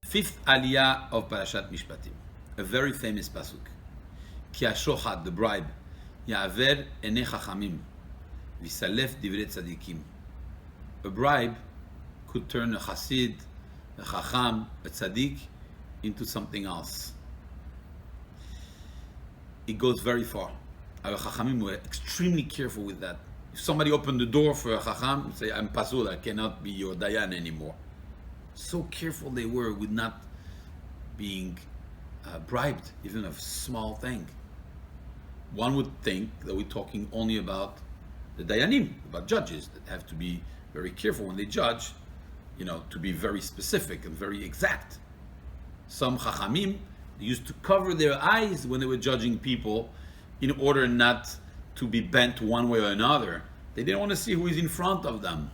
Fifth aliyah of Parashat Mishpatim, a very famous pasuk. Ki hashochad, the bribe, ya'aver enei chachamim, v'salef divrei tzadikim. A bribe could turn a chassid, a chacham, a tzaddik into something else. It goes very far. Our chachamim were extremely careful with that. If somebody opened the door for a chacham, say, I'm pasul, I cannot be your dayan anymore. So careful they were with not being bribed, even a small thing. One would think that we're talking only about the dayanim, about judges that have to be very careful when they judge, to be very specific and very exact. Some chachamim used to cover their eyes when they were judging people in order not to be bent one way or another. They didn't want to see who is in front of them.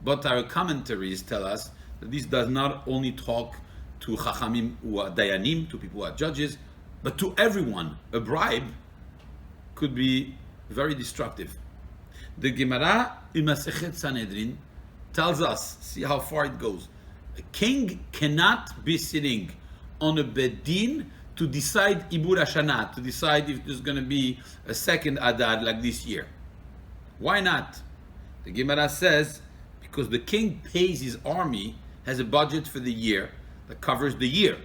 But our commentaries tell us that this does not only talk to chachamim who are dayanim, to people who are judges, but to everyone. A bribe could be very destructive. The Gemara in Masechet Sanhedrin tells us, see how far it goes. A king cannot be sitting on a bedin to decide Ibur Hashanah, to decide if there's going to be a second Adar like this year. Why not? The Gemara says, because the king pays his army, has a budget for the year that covers the year.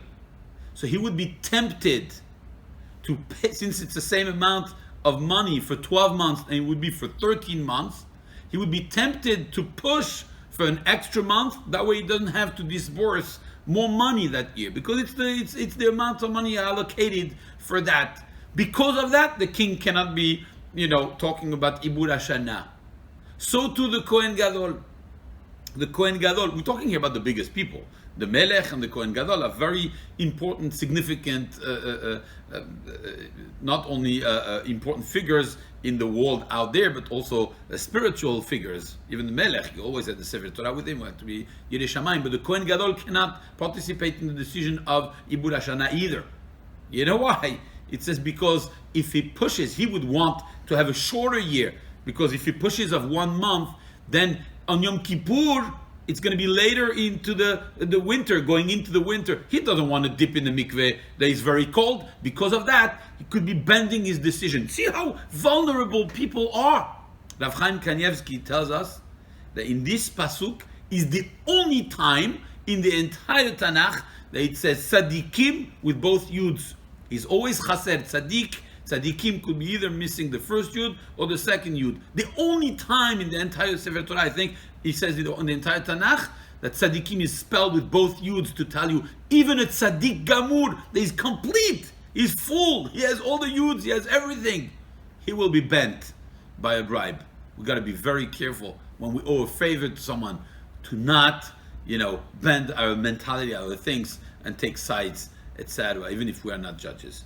So he would be tempted to pay, since it's the same amount of money for 12 months and it would be for 13 months, he would be tempted to push for an extra month. That way he doesn't have to disburse more money that year, because it's the amount of money allocated for that. Because of that, the king cannot be, talking about Ibur Hashanah. So too the Kohen Gadol. The Kohen Gadol, we're talking here about the biggest people. The Melech and the Kohen Gadol are very important, significant, not only important figures in the world out there, but also spiritual figures. Even the Melech, you always had the Sefer Torah with him, had to be Yirei Shamayim, but the Kohen Gadol cannot participate in the decision of Ibur Hashanah either. You know why? It says because if he pushes, he would want to have a shorter year, because if he pushes of 1 month, then on Yom Kippur, it's going to be later into the winter, going into the winter. He doesn't want to dip in the mikveh that is very cold. Because of that, he could be bending his decision. See how vulnerable people are. Rav Chaim Kanievsky tells us that in this pasuk is the only time in the entire Tanakh that it says tzadikim with both yuds. He's always chaser, tzadik. Tzadikim could be either missing the first yud or the second yud. The only time in the entire Sefer Torah, I think, he says it on the entire Tanakh, that tzadikim is spelled with both yuds to tell you, even a tzadik gamur, that is complete, he's full, he has all the yuds, he has everything, he will be bent by a bribe. We got to be very careful when we owe a favor to someone to not, bend our mentality, our things, and take sides, etc., even if we are not judges.